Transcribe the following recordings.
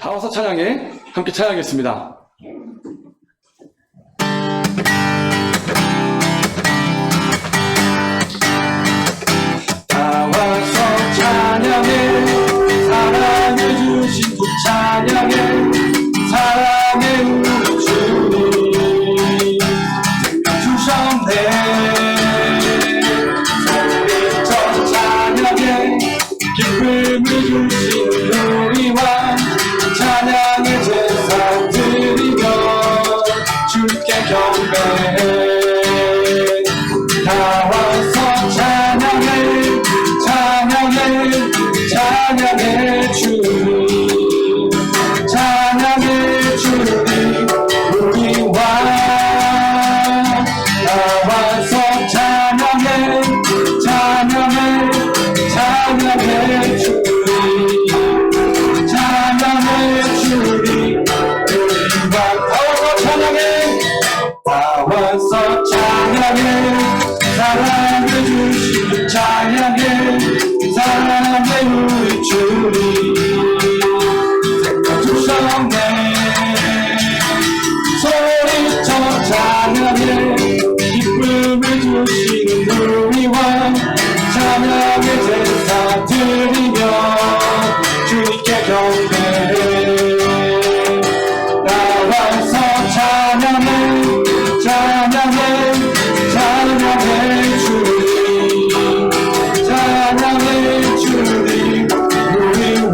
다 와서 찬양해. 함께 찬양하겠습니다. 다 와서 찬양해. 사랑해 주신 주 찬양해. 사랑해 우리 주님 주셨네. 소리쳐 찬양해. 기쁨을 주신 우리 왕 찬양의 제사 드리며 주께 경배해. 다 와서 찬양해. 찬양해. 찬양해 주님. 찬양해 주님 우리 왕. 다 와서 찬양해. 찬양해. 찬양해 주님. 찬양해 주님 우리 왕. 다 와서 찬양해. 다 와서 찬양해. 사랑해 주신 찬양해. 사랑해 우리 주님 주셨네. 소리쳐 찬양해. 기쁨을 주시는 우리 왕 찬양의 제사 드리며 주님께 경배해. 나와서 찬양해. 찬양해. 찬양해 주님. 찬양해 주님 우리 왕.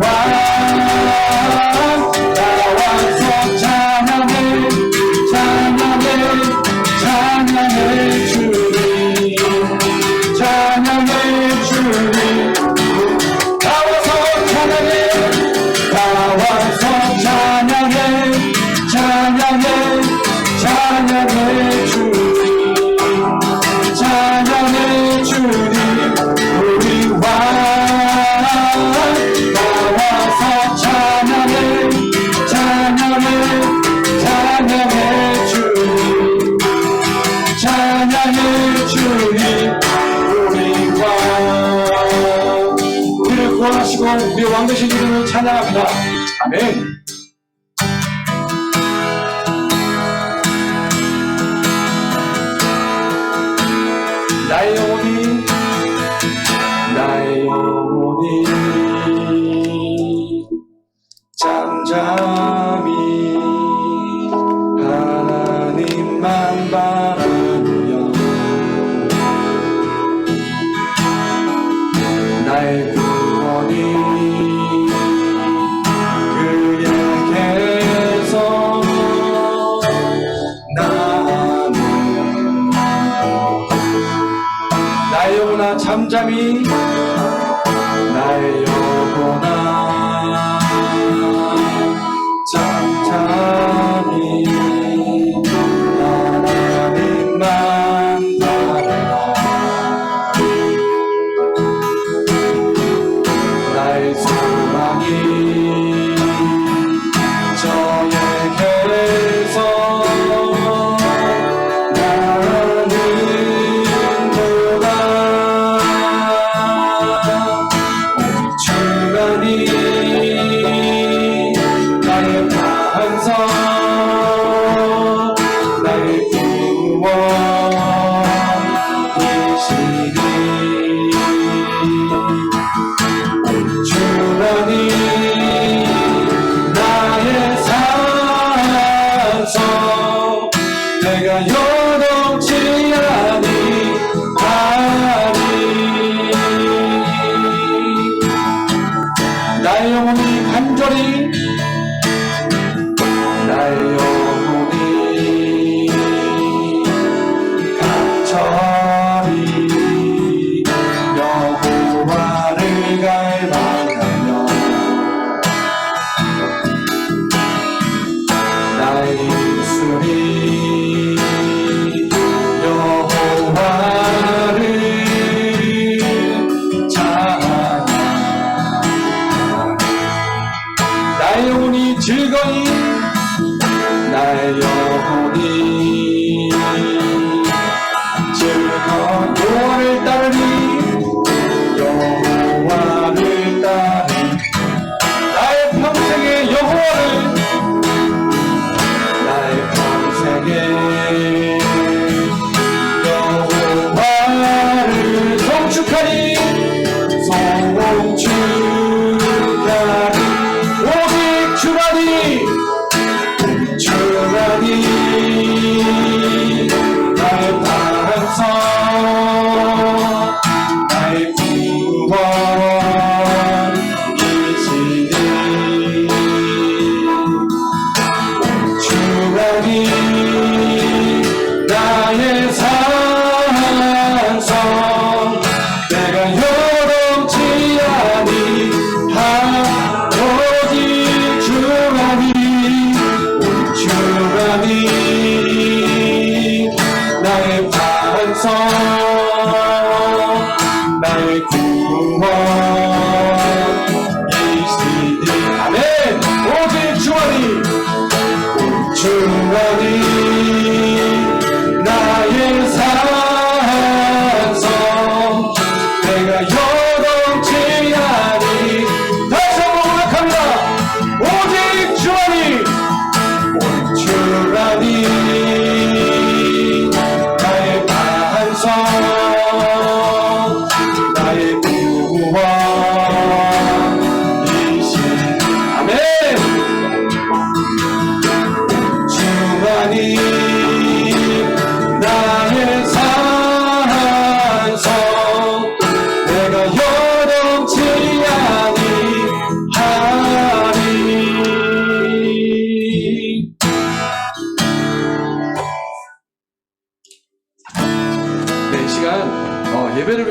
나와서 찬양해. 찬양해. 찬양해 주님. 찬양해 주님. 나와서 찬양해. 나와서 찬양해. 찬양해. 찬양해 주님. 찬양해 주님 우리 왕. 나와서 찬양해. 찬양해. 찬양해 주님. 찬양해 주님 우리 왕. 우리를 구원하시고 우리 왕 되신 이름을 찬양합니다. 아멘. 나의 영혼이 나의 영혼이 잠잠히 하나님만 바라며 나의 구원이 그에게서 나는 나의 영혼아 잠잠히 나의 영혼아 잠잠히 하나님만 바라라. 나의 소망이 저에게서 나의 반석 나의 구원이시니 주만이 나의 산성 내가 요동치 아니하니. 나의 영혼이 간절히 나의 영혼이 간절히 여호와를 갈망하며 나의 입술이 여호와를 찬양하니. 나의 영혼이 즐거이 나의 영혼이 즐거운 여호와를 따르니. 여호와를 따르니 나의 평생에 여호와를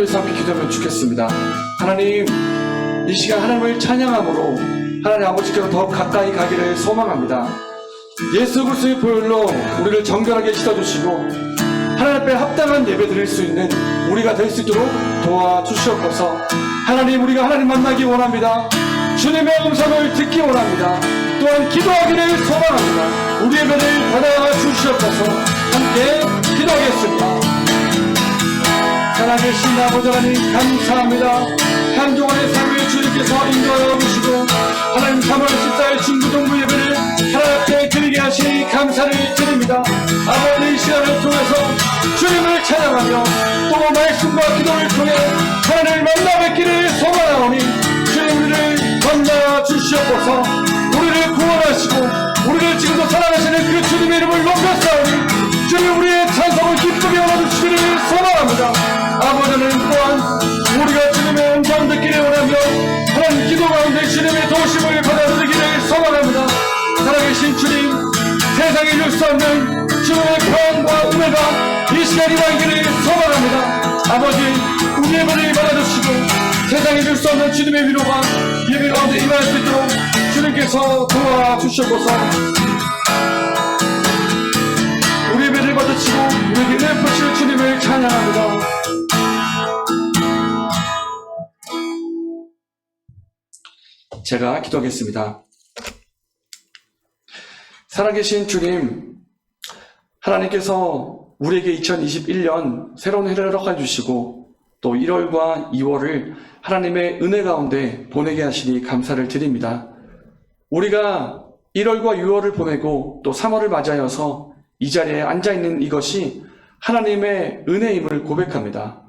위해서 함께 기도하면 좋겠습니다. 하나님, 이 시간 하나님을 찬양함으로 하나님 아버지께로 더 가까이 가기를 소망합니다. 예수 그리스도의 보혈로 우리를 정결하게 씻어주시고 하나님 앞에 합당한 예배 드릴 수 있는 우리가 될 수 있도록 도와주시옵소서. 하나님, 우리가 하나님 만나기 원합니다. 주님의 음성을 듣기 원합니다. 또한 기도하기를 소망합니다. 우리의 예배를 받아 주시옵소서. 함께 기도하겠습니다. 살아계신 아버지 하나님, 감사합니다. 한 주간의 삶을 주님께서 인도하여 주시고 하나님 3월 14일 중부동부 예배를 하나님 앞에 드리게 하시니 감사를 드립니다. 아버지, 이 시간을 통해서 주님을 찬양하며 또 말씀과 기도를 통해 하나님을 만나 뵙기를 소망하오니 주님, 우리를 만나 주시옵소서. 우리를 구원하시고 우리를 지금도 사랑하시는 그 주님의 이름을 높였사오니 주님, 우리의 찬송을 기쁘게 얻어주시기를 소망합니다. 아버지는 또한 우리가 주님의 음성 듣기를 원하며 하나님 기도 가운데 주님의 도우심을 받아들이기를 소망합니다. 살아계신 주님, 세상에 줄 수 없는 주님의 평안과 은혜가 이 시간 임하기를 소망합니다. 아버지, 우리 예배를 받아주시고 세상에 줄 수 없는 주님의 위로가 예배 가운데 임할 수 있도록 주님께서 도와주시옵소서. 우리 예배를 받으시고 우리에게 은혜 베푸실 주님을 찬양합니다. 제가 기도하겠습니다. 살아계신 주님, 하나님께서 우리에게 2021년 새로운 해를 허락해 주시고 또 1월과 2월을 하나님의 은혜 가운데 보내게 하시니 감사를 드립니다. 우리가 1월과 6월을 보내고 또 3월을 맞이하여서 이 자리에 앉아있는 이것이 하나님의 은혜임을 고백합니다.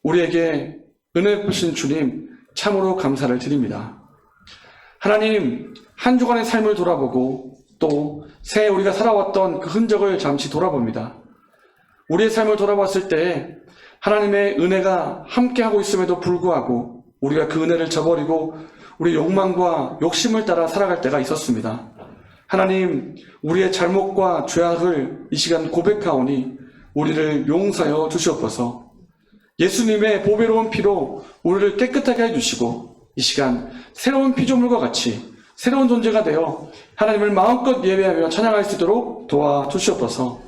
우리에게 은혜 베푸신 주님, 참으로 감사를 드립니다. 하나님, 한 주간의 삶을 돌아보고 또 새해 우리가 살아왔던 그 흔적을 잠시 돌아봅니다. 우리의 삶을 돌아봤을 때 하나님의 은혜가 함께하고 있음에도 불구하고 우리가 그 은혜를 저버리고 우리 욕망과 욕심을 따라 살아갈 때가 있었습니다. 하나님, 우리의 잘못과 죄악을 이 시간 고백하오니 우리를 용서하여 주시옵소서. 예수님의 보배로운 피로 우리를 깨끗하게 해주시고 이 시간 새로운 피조물과 같이 새로운 존재가 되어 하나님을 마음껏 예배하며 찬양할 수 있도록 도와주시옵소서.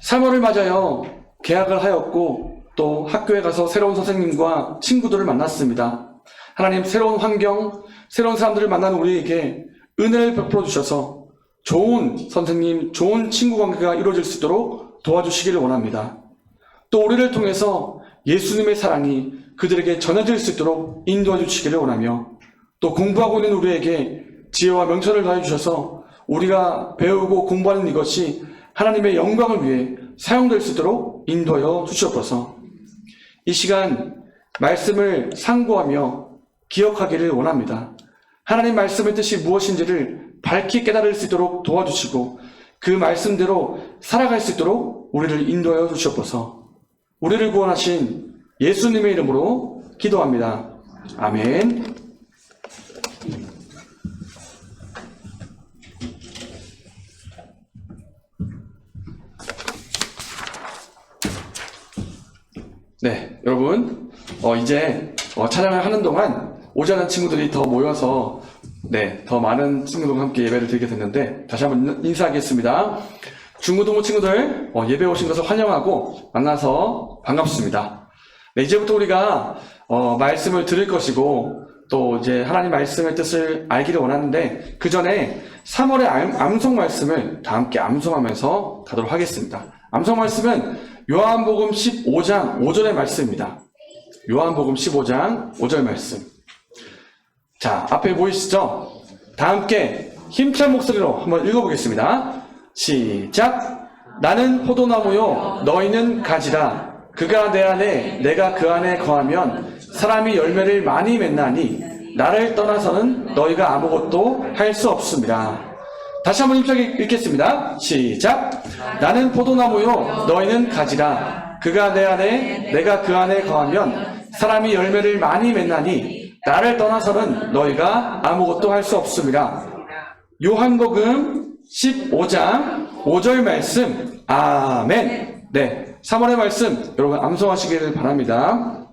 3월을 맞아요 개학을 하였고 또 학교에 가서 새로운 선생님과 친구들을 만났습니다. 하나님, 새로운 환경, 새로운 사람들을 만나는 우리에게 은혜를 베풀어 주셔서 좋은 선생님, 좋은 친구 관계가 이루어질 수 있도록 도와주시기를 원합니다. 또 우리를 통해서 예수님의 사랑이 그들에게 전해질 수 있도록 인도해 주시기를 원하며 또 공부하고 있는 우리에게 지혜와 명철을 더해 주셔서 우리가 배우고 공부하는 이것이 하나님의 영광을 위해 사용될 수 있도록 인도하여 주시옵소서. 이 시간 말씀을 상고하며 기억하기를 원합니다. 하나님 말씀의 뜻이 무엇인지를 밝히 깨달을 수 있도록 도와주시고 그 말씀대로 살아갈 수 있도록 우리를 인도하여 주시옵소서. 우리를 구원하신 예수님의 이름으로 기도합니다. 아멘. 네, 여러분, 이제 찬양을 하는 동안 오지 않은 친구들이 더 모여서 더 많은 친구들과 함께 예배를 드리게 됐는데 다시 한번 인사하겠습니다. 중고등부 친구들 예배 오신 것을 환영하고 만나서 반갑습니다. 네, 이제부터 우리가 말씀을 들을 것이고 또 이제 하나님 말씀의 뜻을 알기를 원하는데 그 전에 3월의 암송 말씀을 다 함께 암송하면서 가도록 하겠습니다. 암송 말씀은 요한복음 15장 5절의 말씀입니다. 요한복음 15장 5절 말씀. 자, 앞에 보이시죠? 다 함께 힘찬 목소리로 한번 읽어보겠습니다. 시작! 나는 포도나무요 너희는 가지라. 그가 내 안에 내가 그 안에 거하면 사람이 열매를 많이 맺나니 나를 떠나서는 너희가 아무것도 할 수 없습니다. 다시 한번 힘차게 읽겠습니다. 시작! 나는 포도나무요 너희는 가지라. 그가 내 안에 내가 그 안에 거하면 사람이 열매를 많이 맺나니 나를 떠나서는 너희가 아무것도 할 수 없습니다. 요한복음 15장 5절 말씀. 아멘. 네, 3월의 말씀 여러분 암송하시기를 바랍니다.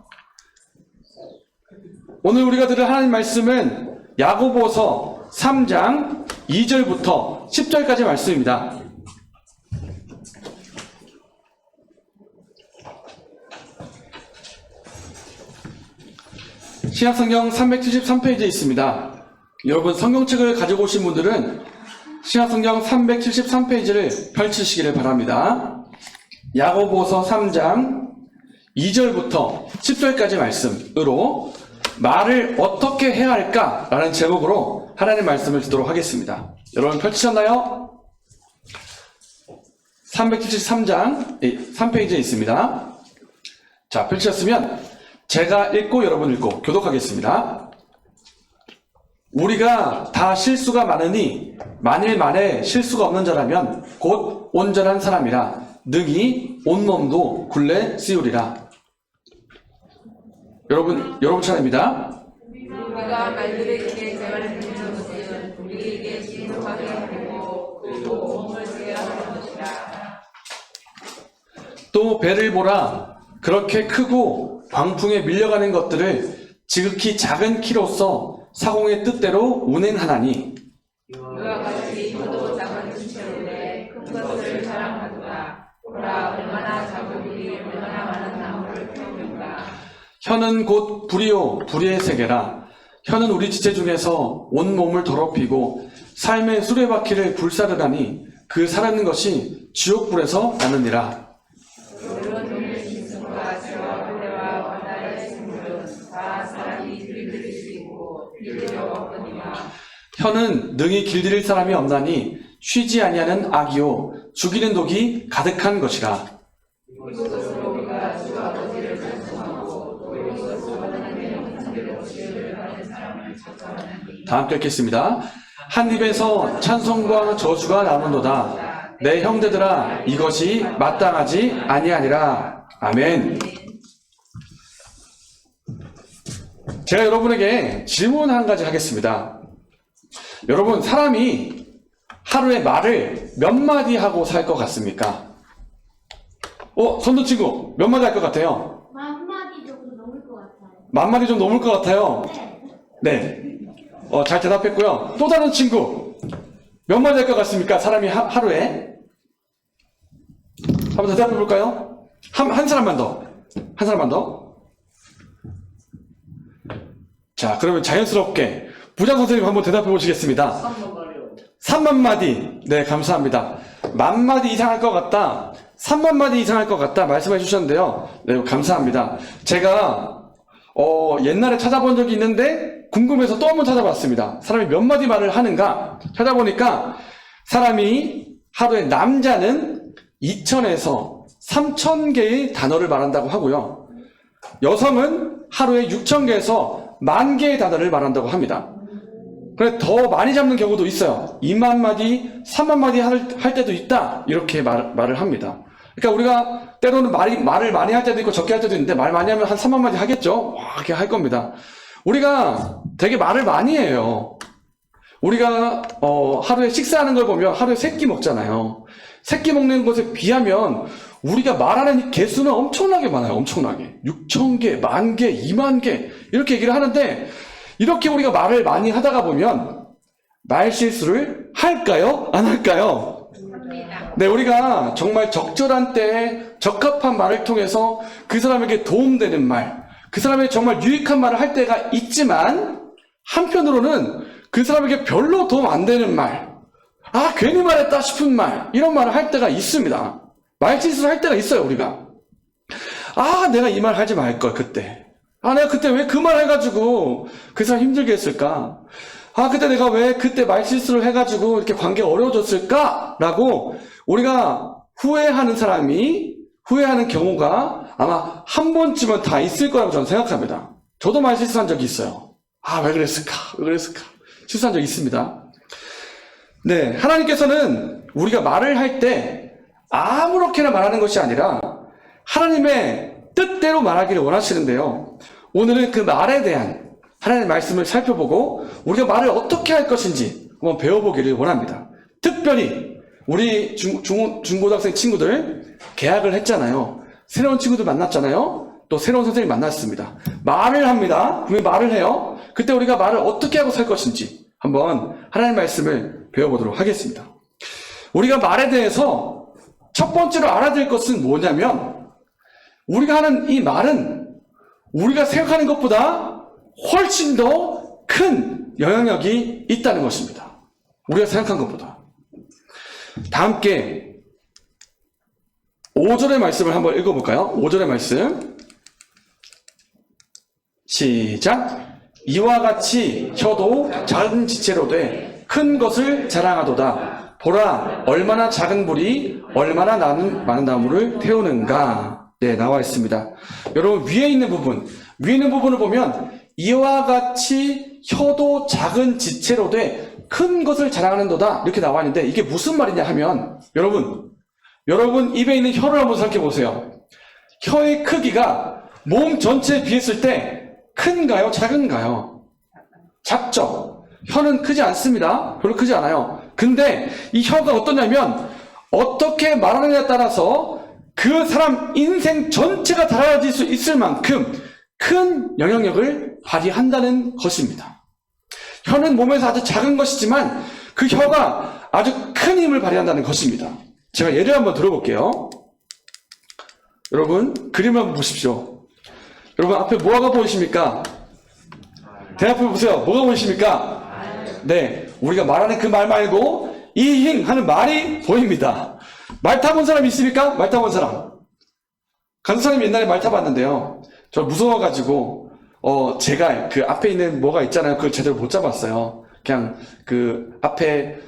오늘 우리가 들을 하나님 말씀은 야고보서 3장 2절부터 10절까지 말씀입니다. 신약성경 373페이지에 있습니다. 여러분 성경책을 가지고 오신 분들은 신약성경 373페이지를 펼치시기를 바랍니다. 야고보서 3장 2절부터 10절까지 말씀으로 말을 어떻게 해야 할까라는 제목으로 하나님의 말씀을 듣도록 하겠습니다. 여러분 펼치셨나요? 373장 3페이지에 있습니다. 자, 펼치셨으면 제가 읽고 여러분 읽고 교독하겠습니다. 우리가 다 실수가 많으니 만일 만에 실수가 없는 자라면 곧 온전한 사람이라 능히 온몸도 굴레 씌우리라. 여러분 차례입니다. 우리가 말들에게 재발을 드리는 것은 우리에게 신속하게 하고 그 몸을 쓰게 하는 것이라. 또 배를 보라. 그렇게 크고 광풍에 밀려가는 것들을 지극히 작은 키로서 사공의 뜻대로 운행하나니 이와 같이 저도 작은 신체로되 큰 것을 자랑하도다. 보라 얼마나 작은 일이 얼마나 많은 나무를 태우는가. 혀는 곧 불이요 불의 세계라. 혀는 우리 지체 중에서 온 몸을 더럽히고 삶의 수레바퀴를 불사르다니 그 사르는 것이 지옥불에서 나느니라. 물론 우리의 짐승과 새와 고래와 바다의 생물은 다 사람이 길들일 수 있고 길들여 없거니와. 혀는 능히 길들일 사람이 없나니 쉬지 아니하는 악이요 죽이는 독이 가득한 것이라. 이것으로 우리가 주 아버지를 찬송하고 또 이것으로 하나님의 형상대로 지혜를 받은 사람을 찾아하나니. 다 함께 읽겠습니다. 한 입에서 찬송과 저주가 나오는도다. 내 형제들아 이것이 마땅하지 아니하니라. 아멘. 제가 여러분에게 질문 한 가지 하겠습니다. 여러분 사람이 하루에 말을 몇 마디 하고 살 것 같습니까? 선두 친구 몇 마디 할 것 같아요? 10,000마디 정도 넘을 것 같아요. 10,000마디 좀 넘을 것 같아요. 네. 네. 잘 대답했고요. 또 다른 친구 몇 마디 할 것 같습니까? 사람이 하루에 한번 대답해 볼까요? 한 사람만 더. 한 사람만 더. 자, 그러면 자연스럽게 부장 선생님 한번 대답해 보시겠습니다. 3만 마디. 네, 감사합니다. 10,000마디 이상 할 것 같다. 30,000마디 이상 할 것 같다. 말씀해 주셨는데요. 네, 감사합니다. 제가 옛날에 찾아본 적이 있는데 궁금해서 또 한 번 찾아봤습니다. 사람이 몇 마디 말을 하는가 찾아보니까 사람이 하루에 남자는 2,000에서 3,000개의 단어를 말한다고 하고요. 여성은 하루에 6,000개에서 10,000개의 단어를 말한다고 합니다. 그래 더 많이 잡는 경우도 있어요. 20,000마디, 30,000마디 할 때도 있다. 이렇게 말을 합니다. 그러니까 우리가 때로는 말을 많이 할 때도 있고 적게 할 때도 있는데 말 많이 하면 한 30,000마디 하겠죠? 와, 이렇게 할 겁니다. 우리가 되게 말을 많이 해요. 우리가 하루에 식사하는 걸 보면 하루에 3끼 먹잖아요. 3끼 먹는 것에 비하면 우리가 말하는 개수는 엄청나게 많아요. 엄청나게. 6,000개, 10,000개, 20,000개 이렇게 얘기를 하는데 이렇게 우리가 말을 많이 하다가 보면 말 실수를 할까요? 안 할까요? 네, 우리가 정말 적절한 때에 적합한 말을 통해서 그 사람에게 도움되는 말, 그 사람에게 정말 유익한 말을 할 때가 있지만 한편으로는 그 사람에게 별로 도움 안 되는 말, 괜히 말했다 싶은 말, 이런 말을 할 때가 있습니다. 말실수를 할 때가 있어요, 우리가. 내가 이 말 하지 말걸, 그때. 내가 그때 왜 그 말 해가지고 그 사람 힘들게 했을까? 그때 내가 왜 그때 말실수를 해가지고 이렇게 관계가 어려워졌을까? 라고 우리가 후회하는 경우가 아마 한 번쯤은 다 있을 거라고 저는 생각합니다. 저도 말실수한 적이 있어요. 왜 그랬을까? 실수한 적이 있습니다. 네, 하나님께서는 우리가 말을 할 때 아무렇게나 말하는 것이 아니라 하나님의 뜻대로 말하기를 원하시는데요. 오늘은 그 말에 대한 하나님의 말씀을 살펴보고 우리가 말을 어떻게 할 것인지 한번 배워보기를 원합니다. 특별히 우리 중고등학생 친구들 개학을 했잖아요. 새로운 친구들 만났잖아요. 또 새로운 선생님 만났습니다. 말을 합니다. 분명히 말을 해요. 그때 우리가 말을 어떻게 하고 살 것인지 한번 하나님의 말씀을 배워보도록 하겠습니다. 우리가 말에 대해서 첫 번째로 알아야 될 것은 뭐냐면, 우리가 하는 이 말은 우리가 생각하는 것보다 훨씬 더 큰 영향력이 있다는 것입니다. 우리가 생각한 것보다. 다 함께 5절의 말씀을 한번 읽어볼까요? 5절의 말씀. 시작. 이와 같이 혀도 작은 지체로 돼 큰 것을 자랑하도다. 보라, 얼마나 작은 불이 얼마나 많은 나무를 태우는가. 네, 나와 있습니다. 여러분, 위에 있는 부분을 보면 이와 같이 혀도 작은 지체로 돼 큰 것을 자랑하는도다 이렇게 나와 있는데, 이게 무슨 말이냐 하면, 여러분 입에 있는 혀를 한번 생각해 보세요. 혀의 크기가 몸 전체에 비했을 때 큰가요? 작은가요? 작죠. 혀는 크지 않습니다. 별로 크지 않아요. 근데 이 혀가 어떠냐면, 어떻게 말하느냐에 따라서 그 사람 인생 전체가 달라질 수 있을 만큼 큰 영향력을 발휘한다는 것입니다. 혀는 몸에서 아주 작은 것이지만 그 혀가 아주 큰 힘을 발휘한다는 것입니다. 제가 예를 한번 들어볼게요. 여러분, 그림을 한번 보십시오. 여러분, 앞에 뭐가 보이십니까? 대답해 보세요. 뭐가 보이십니까? 네, 우리가 말하는 그 말 말고 이힝 하는 말이 보입니다. 말 타본 사람 있습니까? 말 타본 사람. 간호사님 옛날에 말 타봤는데요. 저 무서워가지고 제가 그 앞에 있는 뭐가 있잖아요. 그걸 제대로 못 잡았어요. 그냥 그 앞에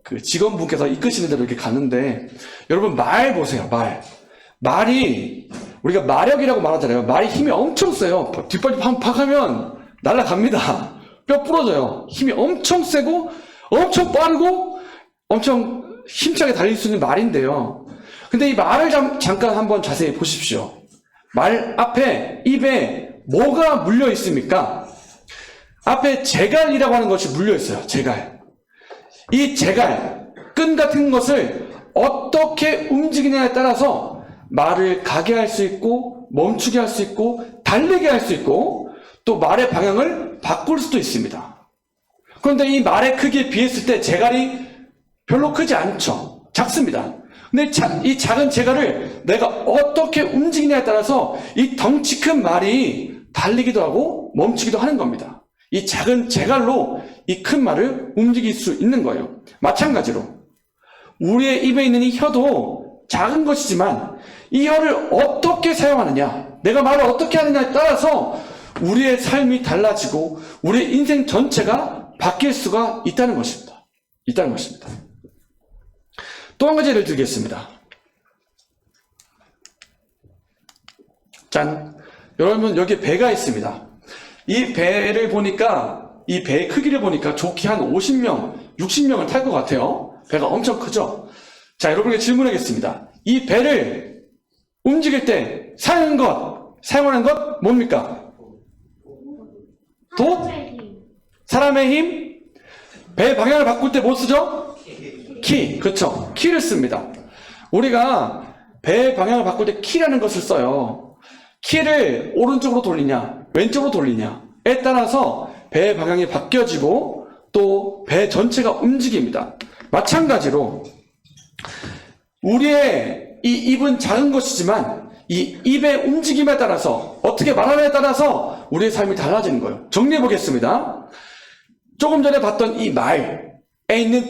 그 직원분께서 이끄시는 대로 이렇게 갔는데, 여러분 말 보세요. 말이 우리가 마력이라고 말하잖아요. 말이 힘이 엄청 세요. 뒷발이 팍 하면 날아갑니다. 뼈 부러져요. 힘이 엄청 세고 엄청 빠르고 엄청 힘차게 달릴 수 있는 말인데요. 근데 이 말을 잠깐 한번 자세히 보십시오. 말 앞에 입에 뭐가 물려 있습니까? 앞에 제갈이라고 하는 것이 물려 있어요. 제갈. 이 제갈, 끈 같은 것을 어떻게 움직이냐에 따라서 말을 가게 할 수 있고 멈추게 할 수 있고 달리게 할 수 있고 또 말의 방향을 바꿀 수도 있습니다. 그런데 이 말의 크기에 비했을 때 제갈이 별로 크지 않죠. 작습니다. 근데 이 작은 제갈을 내가 어떻게 움직이냐에 따라서 이 덩치 큰 말이 달리기도 하고 멈추기도 하는 겁니다. 이 작은 제갈로 이 큰 말을 움직일 수 있는 거예요. 마찬가지로 우리의 입에 있는 이 혀도 작은 것이지만 이 혀를 어떻게 사용하느냐, 내가 말을 어떻게 하느냐에 따라서 우리의 삶이 달라지고 우리의 인생 전체가 바뀔 수가 있다는 것입니다. 또 한 가지 예를 들겠습니다. 짠. 여러분, 여기 배가 있습니다. 이 배를 보니까, 이 배의 크기를 보니까 좋게 한 50명, 60명을 탈 것 같아요. 배가 엄청 크죠? 자, 여러분에게 질문하겠습니다. 이 배를 움직일 때 사용하는 것 뭡니까? 사람의 힘? 배 방향을 바꿀 때 뭐 쓰죠? 키. 그쵸? 키를 씁니다. 우리가 배 방향을 바꿀 때 키라는 것을 써요. 키를 오른쪽으로 돌리냐, 왼쪽으로 돌리냐에 따라서 배의 방향이 바뀌어지고 또 배 전체가 움직입니다. 마찬가지로 우리의 이 입은 작은 것이지만 이 입의 움직임에 따라서 어떻게 말하느냐에 따라서 우리의 삶이 달라지는 거예요. 정리해 보겠습니다. 조금 전에 봤던 이 말에 있는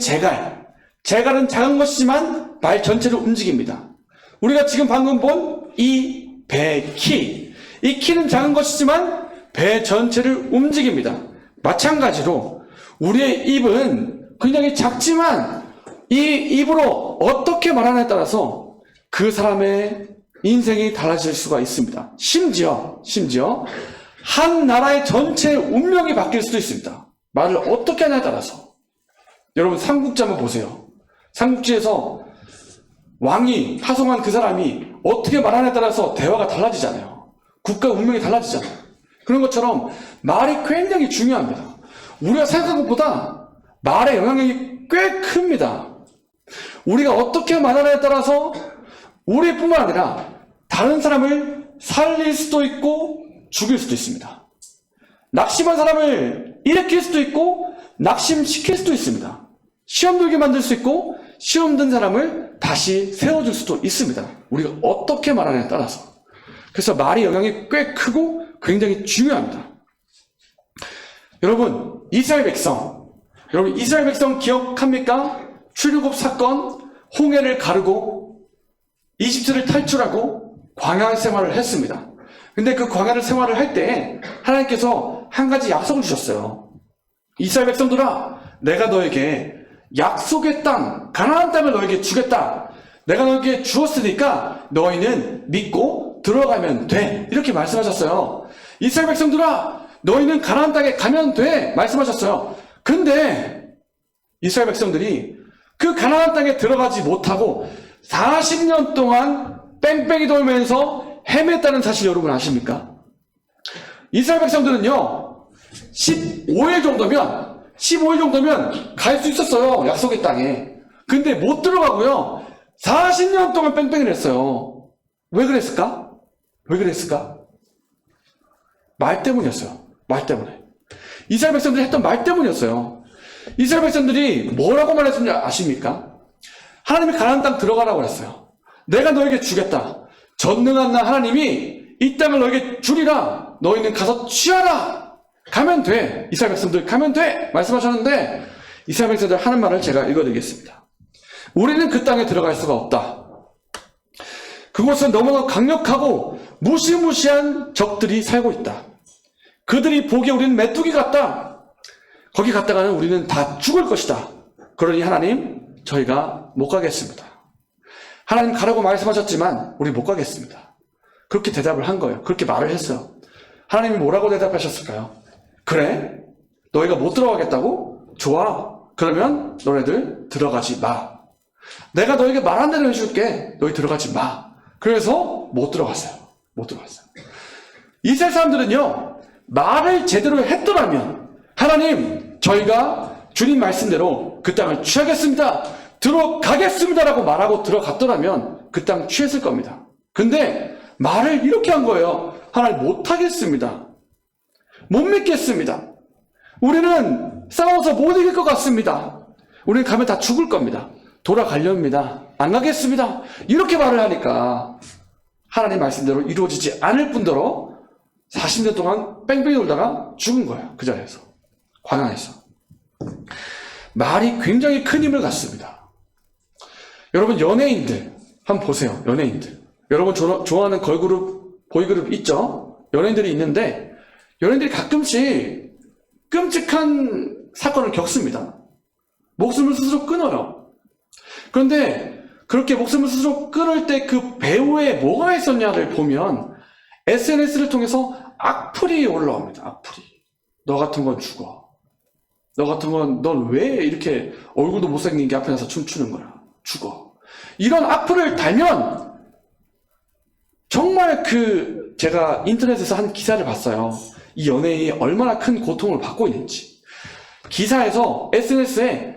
제갈은 작은 것이지만 말 전체를 움직입니다. 우리가 지금 방금 본 이 배 키, 이 키는 작은 것이지만 배 전체를 움직입니다. 마찬가지로 우리의 입은 굉장히 작지만 이 입으로 어떻게 말하느냐에 따라서 그 사람의 인생이 달라질 수가 있습니다. 심지어 한 나라의 전체 운명이 바뀔 수도 있습니다. 말을 어떻게 하냐에 따라서. 여러분, 삼국지 한번 보세요. 삼국지에서 왕이 하성한 그 사람이 어떻게 말하냐에 따라서 대화가 달라지잖아요. 국가 운명이 달라지잖아요. 그런 것처럼 말이 굉장히 중요합니다. 우리가 생각한 것보다 말의 영향력이 꽤 큽니다. 우리가 어떻게 말하느냐에 따라서 우리뿐만 아니라 다른 사람을 살릴 수도 있고 죽일 수도 있습니다. 낙심한 사람을 일으킬 수도 있고 낙심시킬 수도 있습니다. 시험 들게 만들 수 있고 시험 든 사람을 다시 세워줄 수도 있습니다. 우리가 어떻게 말하느냐에 따라서. 그래서 말의 영향이 꽤 크고 굉장히 중요합니다. 여러분, 이스라엘 백성 기억합니까? 출애굽 사건, 홍해를 가르고 이집트를 탈출하고 광야 생활을 했습니다. 근데 그 광야 생활을 할 때 하나님께서 한 가지 약속을 주셨어요. 이스라엘 백성들아, 내가 너에게 약속의 땅, 가나안 땅을 너에게 주겠다. 내가 너에게 주었으니까 너희는 믿고 들어가면 돼. 이렇게 말씀하셨어요. 이스라엘 백성들아, 너희는 가나안 땅에 가면 돼. 말씀하셨어요. 근데 이스라엘 백성들이 그 가나안 땅에 들어가지 못하고 40년 동안 뺑뺑이 돌면서 헤맸다는 사실 여러분 아십니까? 이스라엘 백성들은요, 15일 정도면 갈 수 있었어요. 약속의 땅에. 근데 못 들어가고요. 40년 동안 뺑뺑이를 했어요. 왜 그랬을까? 말 때문이었어요. 말 때문에. 이스라엘 백성들이 했던 말 때문이었어요. 이스라엘 백성들이 뭐라고 말했는지 아십니까? 하나님이 가나안 땅 들어가라고 했어요. 내가 너에게 주겠다. 전능한 나 하나님이 이 땅을 너에게 주리라. 너희는 가서 취하라. 가면 돼. 이스라엘 백성들 가면 돼. 말씀하셨는데 이스라엘 백성들 하는 말을 제가 읽어드리겠습니다. 우리는 그 땅에 들어갈 수가 없다. 그곳은 너무나 강력하고 무시무시한 적들이 살고 있다. 그들이 보기에 우리는 메뚜기 같다. 거기 갔다가는 우리는 다 죽을 것이다. 그러니 하나님, 저희가 못 가겠습니다. 하나님 가라고 말씀하셨지만 우리 못 가겠습니다. 그렇게 대답을 한 거예요. 그렇게 말을 했어요. 하나님이 뭐라고 대답하셨을까요? 그래? 너희가 못 들어가겠다고? 좋아. 그러면 너네들 들어가지 마. 내가 너에게 말한 대로 해줄게. 너희 들어가지 마. 그래서 못 들어갔어요. 이스라엘 사람들은요, 말을 제대로 했더라면 하나님, 저희가 주님 말씀대로 그 땅을 취하겠습니다. 들어가겠습니다라고 말하고 들어갔더라면 그 땅 취했을 겁니다. 근데 말을 이렇게 한 거예요. 하나님 못하겠습니다. 못 믿겠습니다. 우리는 싸워서 못 이길 것 같습니다. 우리는 가면 다 죽을 겁니다. 돌아가렵니다. 안 가겠습니다. 이렇게 말을 하니까 하나님 말씀대로 이루어지지 않을 뿐더러 40년 동안 뺑뺑이 돌다가 죽은 거예요. 그 자리에서. 광야에서. 말이 굉장히 큰 힘을 갖습니다. 여러분, 연예인들 한번 보세요. 연예인들. 여러분 좋아하는 걸그룹, 보이그룹 있죠? 연예인들이 있는데 연예인들이 가끔씩 끔찍한 사건을 겪습니다. 목숨을 스스로 끊어요. 그런데 그렇게 목숨을 스스로 끊을 때 그 배우에 뭐가 있었냐를 보면 SNS를 통해서 악플이 올라옵니다. 악플이. 너 같은 건 죽어. 너 같은 건 넌 왜 이렇게 얼굴도 못생긴 게 앞에 나서 춤추는 거야. 죽어. 이런 악플을 달면 정말 제가 인터넷에서 한 기사를 봤어요. 이 연예인이 얼마나 큰 고통을 받고 있는지. 기사에서 SNS에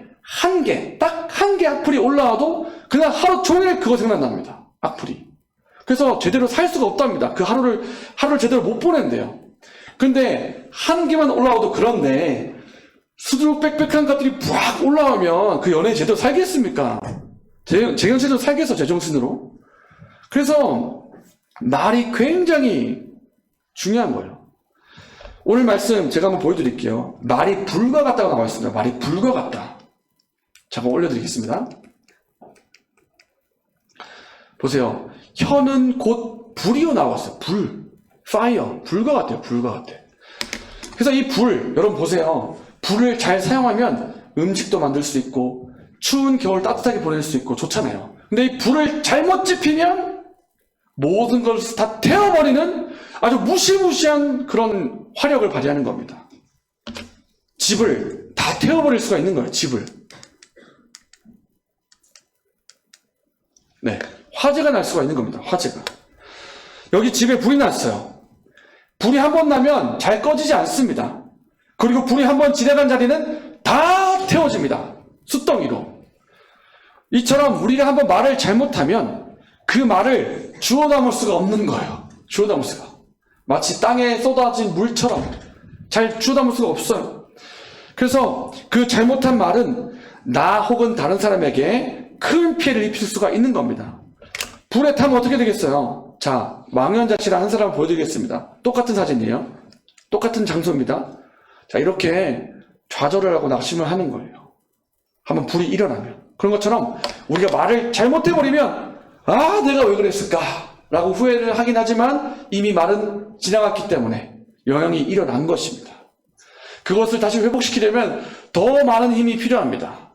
딱 한 개 악플이 올라와도 그냥 하루 종일 그거 생각납니다. 악플이. 그래서 제대로 살 수가 없답니다. 그 하루를 제대로 못 보낸대요. 근데 한 개만 올라와도 그런데 수두룩 빽빽한 것들이 쫙 올라오면 그 연예인 제대로 살겠습니까? 제정신으로 살겠어, 제정신으로. 그래서 말이 굉장히 중요한 거예요. 오늘 말씀 제가 한번 보여드릴게요. 말이 불과 같다고 나와 있습니다. 말이 불과 같다. 잠깐 올려드리겠습니다. 보세요. 혀는 곧 불이요 나왔어요. fire. 불과 같아요. 그래서 이 불, 여러분 보세요. 불을 잘 사용하면 음식도 만들 수 있고 추운 겨울 따뜻하게 보낼 수 있고 좋잖아요. 근데 이 불을 잘못 지피면 모든 것을 다 태워버리는 아주 무시무시한 그런 화력을 발휘하는 겁니다. 집을 다 태워버릴 수가 있는 거예요. 집을. 네, 화재가 날 수가 있는 겁니다. 화재가. 여기 집에 불이 났어요. 불이 한 번 나면 잘 꺼지지 않습니다. 그리고 불이 한 번 지나간 자리는 다 태워집니다. 숯덩이로. 이처럼 우리가 한번 말을 잘못하면 그 말을 주워 담을 수가 없는 거예요. 주워 담을 수가. 마치 땅에 쏟아진 물처럼 잘 주워 담을 수가 없어요. 그래서 그 잘못한 말은 나 혹은 다른 사람에게 큰 피해를 입힐 수가 있는 겁니다. 불에 타면 어떻게 되겠어요? 자, 망연자실한 한 사람을 보여드리겠습니다. 똑같은 사진이에요. 똑같은 장소입니다. 자, 이렇게 좌절을 하고 낙심을 하는 거예요. 한번 불이 일어나면. 그런 것처럼 우리가 말을 잘못해버리면 아, 내가 왜 그랬을까? 라고 후회를 하긴 하지만 이미 말은 지나갔기 때문에 영향이 일어난 것입니다. 그것을 다시 회복시키려면 더 많은 힘이 필요합니다.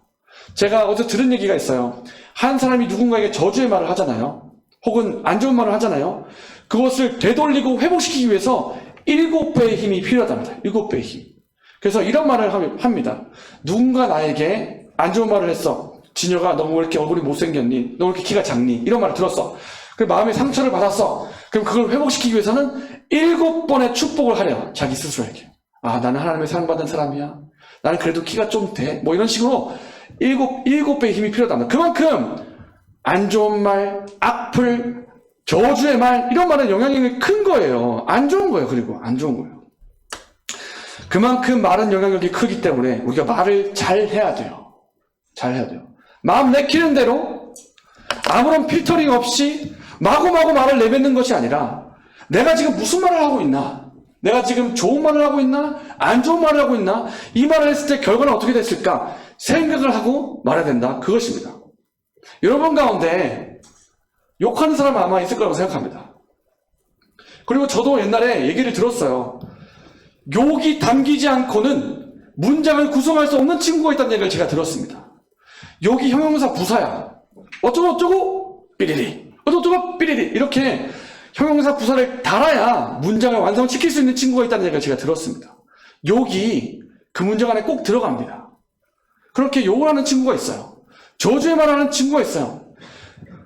제가 어제 들은 얘기가 있어요. 한 사람이 누군가에게 저주의 말을 하잖아요. 혹은 안 좋은 말을 하잖아요. 그것을 되돌리고 회복시키기 위해서 7배의 힘이 필요하답니다. 7배의 힘. 그래서 이런 말을 합니다. 누군가 나에게 안 좋은 말을 했어. 진혁아, 너 왜 이렇게 얼굴이 못생겼니? 너 왜 이렇게 키가 작니? 이런 말을 들었어. 그 마음에 상처를 받았어. 그럼 그걸 회복시키기 위해서는 7번의 축복을 하래요. 자기 스스로에게. 아, 나는 하나님의 사랑받은 사람이야. 나는 그래도 키가 좀 돼. 뭐 이런 식으로 7배의 힘이 필요하답니다. 그만큼 안 좋은 말, 악플, 저주의 말, 이런 말은 영향력이 큰 거예요. 안 좋은 거예요. 그리고 안 좋은 거예요. 그만큼 말은 영향력이 크기 때문에 우리가 말을 잘 해야 돼요. 잘 해야 돼요. 마음 내키는 대로 아무런 필터링 없이 마구마구 말을 내뱉는 것이 아니라 내가 지금 무슨 말을 하고 있나? 내가 지금 좋은 말을 하고 있나? 안 좋은 말을 하고 있나? 이 말을 했을 때 결과는 어떻게 됐을까? 생각을 하고 말해야 된다. 그것입니다. 여러분 가운데 욕하는 사람 아마 있을 거라고 생각합니다. 그리고 저도 옛날에 얘기를 들었어요. 욕이 담기지 않고는 문장을 구성할 수 없는 친구가 있다는 얘기를 제가 들었습니다. 욕이 형용사 부사야. 어쩌고 삐리리. 어쩌고 삐리리. 이렇게 형용사 부사를 달아야 문장을 완성시킬 수 있는 친구가 있다는 얘기를 제가 들었습니다. 욕이 그 문장 안에 꼭 들어갑니다. 그렇게 욕을 하는 친구가 있어요. 저주의 말하는 친구가 있어요.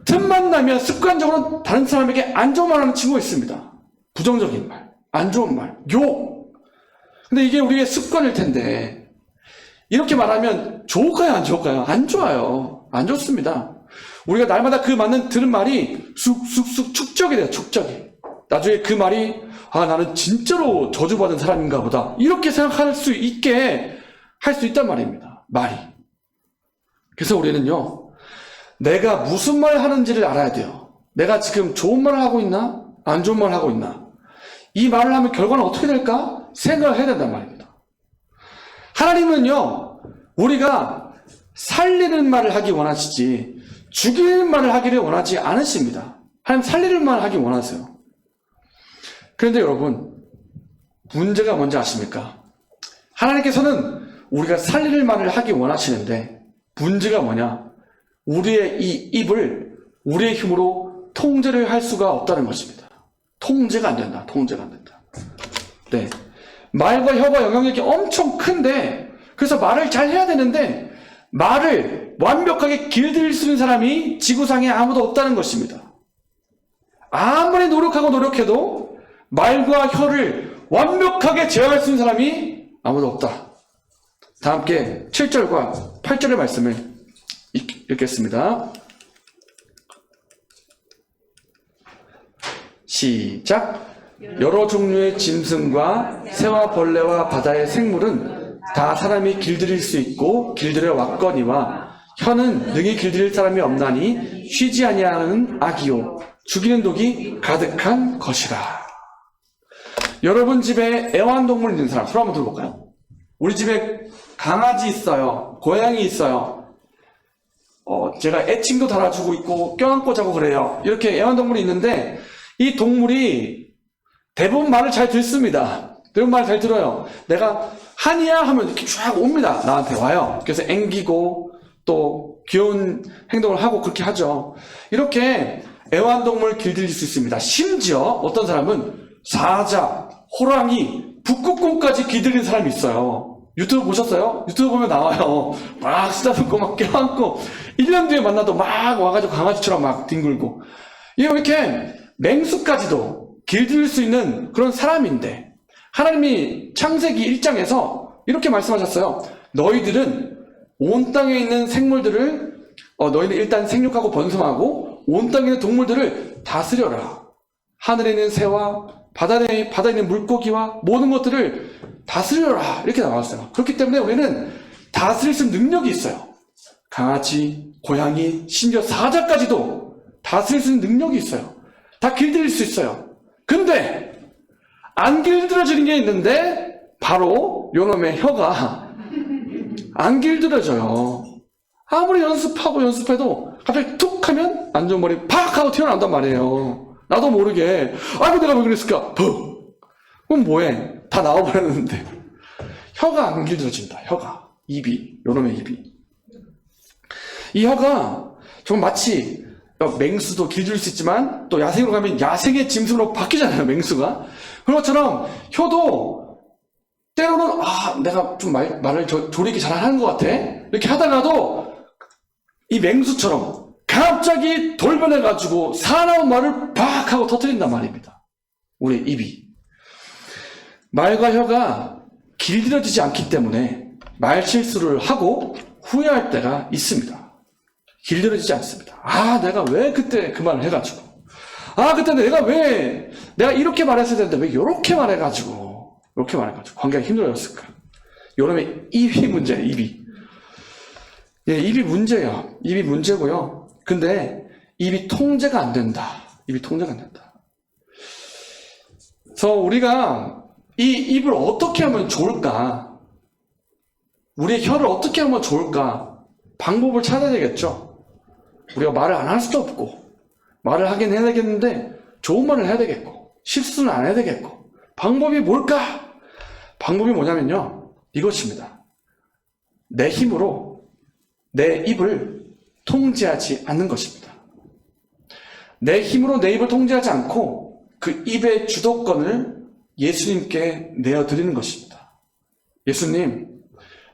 틈만 나면 습관적으로 다른 사람에게 안 좋은 말하는 친구가 있습니다. 부정적인 말, 안 좋은 말, 욕. 근데 이게 우리의 습관일 텐데 이렇게 말하면 좋을까요? 안 좋을까요? 안 좋아요. 안 좋습니다. 우리가 날마다 그 맞는 들은 말이 쑥쑥쑥 축적이 돼요. 축적이. 나중에 그 말이 아, 나는 진짜로 저주받은 사람인가 보다. 이렇게 생각할 수 있게 할 수 있단 말입니다. 말이. 그래서 우리는요, 내가 무슨 말을 하는지를 알아야 돼요. 내가 지금 좋은 말을 하고 있나? 안 좋은 말을 하고 있나? 이 말을 하면 결과는 어떻게 될까? 생각을 해야 된단 말입니다. 하나님은요, 우리가 살리는 말을 하기 원하시지 죽이는 말을 하기를 원하지 않으십니다. 하나님 살리는 말을 하기 원하세요. 그런데 여러분, 문제가 뭔지 아십니까? 하나님께서는 우리가 살리는 말을 하기 원하시는데 문제가 뭐냐? 우리의 이 입을 우리의 힘으로 통제를 할 수가 없다는 것입니다. 통제가 안 된다. 통제가 안 된다. 네. 말과 혀가 영향력이 엄청 큰데 그래서 말을 잘 해야 되는데 말을 완벽하게 길들일 수 있는 사람이 지구상에 아무도 없다는 것입니다. 아무리 노력하고 노력해도 말과 혀를 완벽하게 제어할 수 있는 사람이 아무도 없다. 다 함께 7절과 8절의 말씀을 읽겠습니다. 시작. 여러 종류의 짐승과 새와 벌레와 바다의 생물은 다 사람이 길들일 수 있고 길들여 왔거니와 혀는 능히 길들일 사람이 없나니 쉬지 아니하는 악이요 죽이는 독이 가득한 것이라. 여러분 집에 애완동물 있는 사람 손 한번 들어볼까요? 우리 집에 강아지 있어요. 고양이 있어요. 제가 애칭도 달아주고 있고 껴안고 자고 그래요. 이렇게 애완동물이 있는데 이 동물이 대부분 말을 잘 듣습니다. 대부분 말을 잘 들어요. 내가 한이야 하면 이렇게 쫙 옵니다. 나한테 와요. 그래서 앵기고 또 귀여운 행동을 하고 그렇게 하죠. 이렇게 애완동물 길들일 수 있습니다. 심지어 어떤 사람은 사자, 호랑이, 북극곰까지 길들이는 사람이 있어요. 유튜브 보셨어요? 유튜브 보면 나와요. 막 쓰다듬고 막 껴안고 1년 뒤에 만나도 막 와가지고 강아지처럼 막 뒹굴고 이렇게 맹수까지도 길들일 수 있는 그런 사람인데 하나님이 창세기 1장에서 이렇게 말씀하셨어요. 너희들은 온 땅에 있는 생물들을 너희는 일단 생육하고 번성하고 온 땅에 있는 동물들을 다스려라. 하늘에 있는 새와 바다에 있는 물고기와 모든 것들을 다스려라. 이렇게 나왔어요. 그렇기 때문에 우리는 다스릴 수 있는 능력이 있어요. 강아지, 고양이, 심지어 사자까지도 다스릴 수 있는 능력이 있어요. 다 길들일 수 있어요. 근데 안 길들여지는 게 있는데 바로 요놈의 혀가 안 길들여져요. 아무리 연습해도 갑자기 툭 하면 안 좋은 말이 팍 하고 튀어나온단 말이에요. 나도 모르게 아이고 내가 왜 그랬을까? 퍽! 그럼 뭐해? 다 나와버렸는데 혀가 안 길들여진다. 혀가. 입이. 요놈의 입이. 이 혀가 좀 마치 맹수도 길들일 수 있지만 또 야생으로 가면 야생의 짐승으로 바뀌잖아요. 맹수가. 그런 것처럼 혀도 때로는 내가 좀 말을 조리기 잘하는 것 같아. 이렇게 하다가도 이 맹수처럼 갑자기 돌변해가지고 사나운 말을 팍 하고 터뜨린단 말입니다. 우리 입이. 말과 혀가 길들여지지 않기 때문에 말 실수를 하고 후회할 때가 있습니다. 길들여지지 않습니다. 내가 왜 그때 그 말을 해가지고. 그때 내가 이렇게 말했어야 되는데 왜 이렇게 말해가지고. 관계가 힘들어졌을까. 요놈의 입이 문제예요, 입이. 예, 입이 문제예요. 입이 문제고요. 근데 입이 통제가 안 된다. 그래서 우리가 이 입을 어떻게 하면 좋을까? 우리의 혀를 어떻게 하면 좋을까? 방법을 찾아야 되겠죠. 우리가 말을 안 할 수도 없고, 말을 하긴 해야 되겠는데, 좋은 말을 해야 되겠고, 실수는 안 해야 되겠고, 방법이 뭘까? 방법이 뭐냐면요, 이것입니다. 내 힘으로 내 입을 통제하지 않는 것입니다. 내 힘으로 내 입을 통제하지 않고 그 입의 주도권을 예수님께 내어드리는 것입니다. 예수님,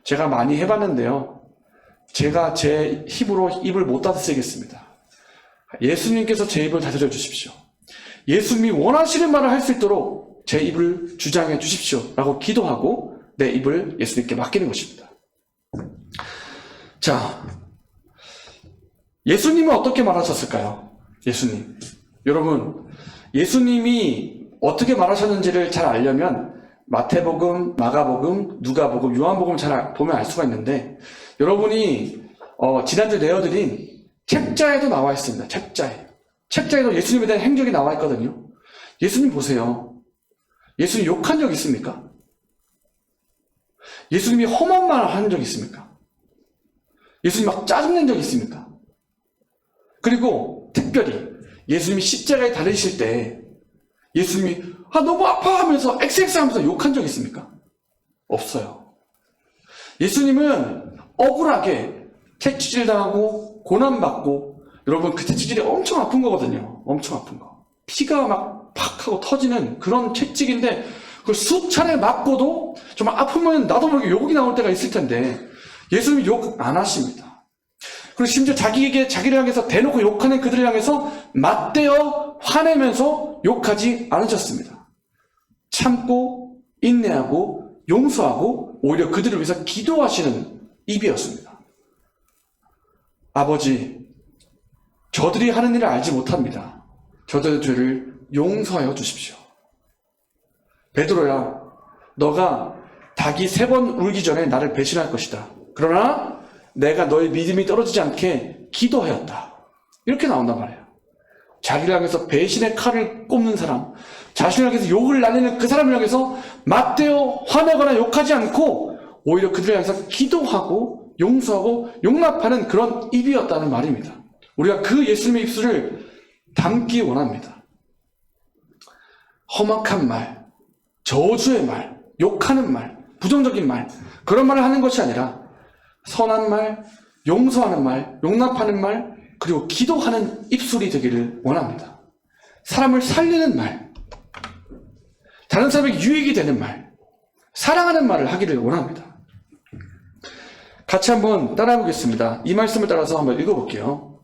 제가 많이 해봤는데요. 제가 제 힘으로 입을 못 다스리겠습니다. 예수님께서 제 입을 다스려 주십시오. 예수님이 원하시는 말을 할 수 있도록 제 입을 주장해 주십시오. 라고 기도하고 내 입을 예수님께 맡기는 것입니다. 자, 예수님은 어떻게 말하셨을까요? 예수님. 여러분, 예수님이 어떻게 말하셨는지를 잘 알려면 마태복음, 마가복음, 누가복음, 요한복음 잘 보면 알 수가 있는데, 여러분이 지난주에 내어드린 책자에도 나와 있습니다. 책자에도 예수님에 대한 행적이 나와 있거든요. 예수님 보세요. 예수님 욕한 적 있습니까? 예수님이 험한 말 한 적 있습니까? 예수님 막 짜증낸 적 있습니까? 그리고 특별히 예수님이 십자가에 달리실 때 예수님이 너무 아파 하면서 엑스엑스 하면서 욕한 적 있습니까? 없어요. 예수님은 억울하게 채찍질 당하고 고난받고, 여러분 그 채찍질이 엄청 아픈 거거든요. 엄청 아픈 거. 피가 막 팍 하고 터지는 그런 채찍인데 그걸 수차례 맞고도 정말 아프면 나도 모르게 욕이 나올 때가 있을 텐데 예수님이 욕 안 하십니다. 그리고 심지어 자기를 향해서 대놓고 욕하는 그들을 향해서 맞대어 화내면서 욕하지 않으셨습니다. 참고 인내하고 용서하고 오히려 그들을 위해서 기도하시는 입이었습니다. 아버지, 저들이 하는 일을 알지 못합니다. 저들의 죄를 용서하여 주십시오. 베드로야, 너가 닭이 3번 울기 전에 나를 배신할 것이다. 그러나 내가 너의 믿음이 떨어지지 않게 기도하였다. 이렇게 나온단 말이에요. 자기를 향해서 배신의 칼을 꼽는 사람, 자신을 향해서 욕을 날리는 그 사람을 향해서 맞대어 화내거나 욕하지 않고 오히려 그들을 향해서 기도하고 용서하고 용납하는 그런 입이었다는 말입니다. 우리가 그 예수님의 입술을 담기 원합니다. 험악한 말, 저주의 말, 욕하는 말, 부정적인 말, 그런 말을 하는 것이 아니라 선한 말, 용서하는 말, 용납하는 말, 그리고 기도하는 입술이 되기를 원합니다. 사람을 살리는 말, 다른 사람에게 유익이 되는 말, 사랑하는 말을 하기를 원합니다. 같이 한번 따라해 보겠습니다. 이 말씀을 따라서 한번 읽어볼게요.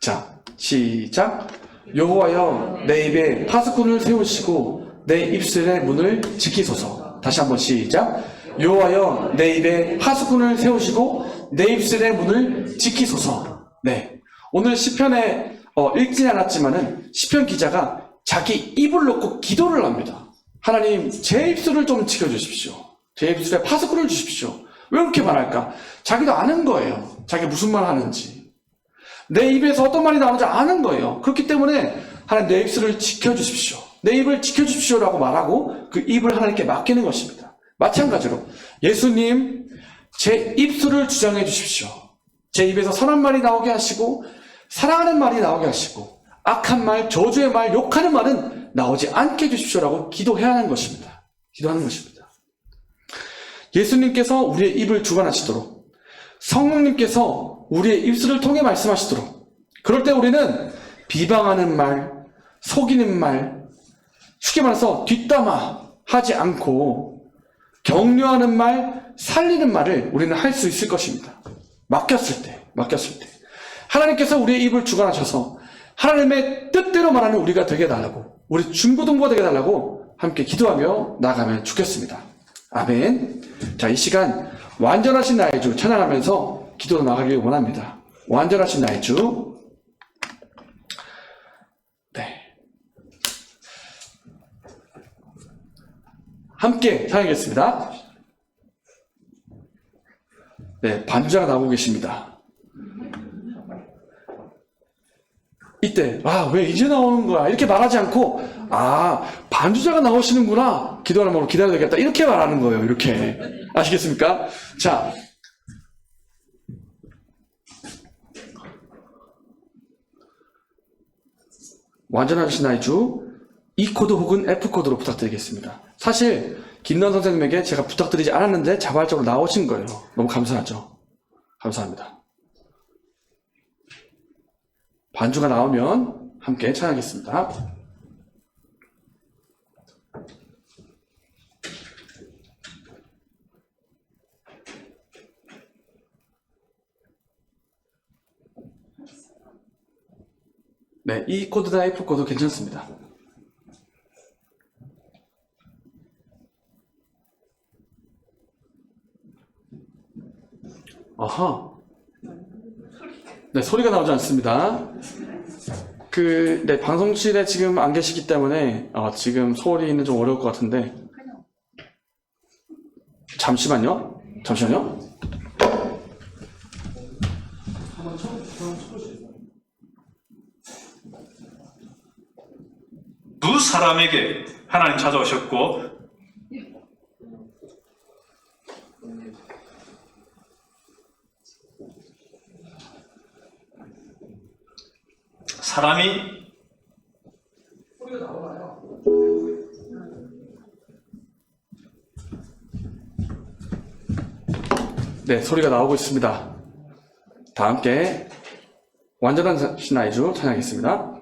자, 시작. 여호와여, 내 입에 파수꾼을 세우시고 내 입술의 문을 지키소서. 다시 한번 시작. 여호와여 내 입에 하수꾼을 세우시고 내 입술의 문을 지키소서. 네. 오늘 시편에 읽진 않았지만은 시편 기자가 자기 입을 놓고 기도를 합니다. 하나님, 제 입술을 좀 지켜주십시오. 제 입술에 파수꾼을 주십시오. 왜 그렇게 말할까? 자기도 아는 거예요. 자기 무슨 말 하는지. 내 입에서 어떤 말이 나오는지 아는 거예요. 그렇기 때문에 하나님 내 입술을 지켜주십시오. 내 입을 지켜주십시오라고 말하고 그 입을 하나님께 맡기는 것입니다. 마찬가지로 예수님, 제 입술을 주장해 주십시오. 제 입에서 선한 말이 나오게 하시고 사랑하는 말이 나오게 하시고 악한 말, 저주의 말, 욕하는 말은 나오지 않게 해주십시오라고 기도해야 하는 것입니다. 기도하는 것입니다. 예수님께서 우리의 입을 주관하시도록, 성령님께서 우리의 입술을 통해 말씀하시도록, 그럴 때 우리는 비방하는 말, 속이는 말, 쉽게 말해서 뒷담화 하지 않고 격려하는 말, 살리는 말을 우리는 할 수 있을 것입니다. 맡겼을 때. 하나님께서 우리의 입을 주관하셔서 하나님의 뜻대로 말하는 우리가 되게 해달라고, 우리 중고등부가 되게 해달라고 함께 기도하며 나가면 좋겠습니다. 아멘. 자, 이 시간 완전하신 나의 주 찬양하면서 기도로 나가길 원합니다. 완전하신 나의 주. 네. 함께 찬양하겠습니다. 네, 반주자가 나오고 계십니다. 이때 왜 이제 나오는 거야? 이렇게 말하지 않고 반주자가 나오시는구나. 기도하는 마음으로 기다려야 되겠다. 이렇게 말하는 거예요. 이렇게. 아시겠습니까? 자, 완전하신 나의 주 E 코드 혹은 F 코드로 부탁드리겠습니다. 사실 김남 선생님에게 제가 부탁드리지 않았는데 자발적으로 나오신 거예요. 너무 감사하죠. 감사합니다. 반주가 나오면 함께 찬양하겠습니다. 네, E 코드나 F 코드 괜찮습니다. 아하. 네, 소리가 나오지 않습니다. 네, 방송실에 지금 안 계시기 때문에, 지금 소리는 좀 어려울 것 같은데. 잠시만요. 두 사람에게 하나님 찾아오셨고 사람이 네, 소리가 나오고 있습니다. 다 함께 완전한 신나의 주 찬양하겠습니다.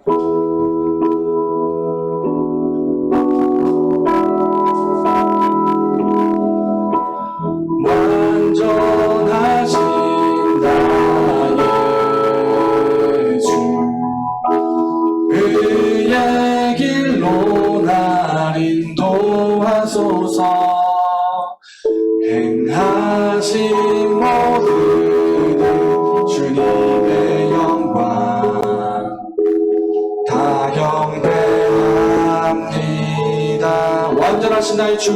완전하신 나의 주 의의 길로 날 인도하소서. 행하신 모든 주님의 영광 다 경배합니다. 완전하신 나의 주,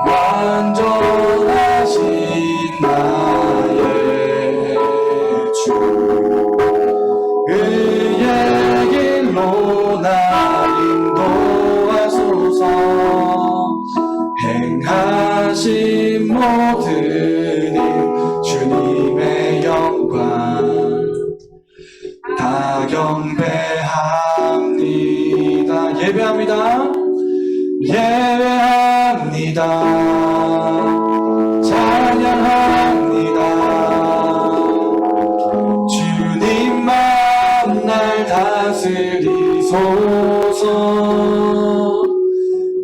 완전하신 나의 주 의의 길로 날 인도하소서. 행하신 모든 일 주님의 영광 다 경배합니다. 예배합니다. 찬양합니다. 주님만 날 다스리소서.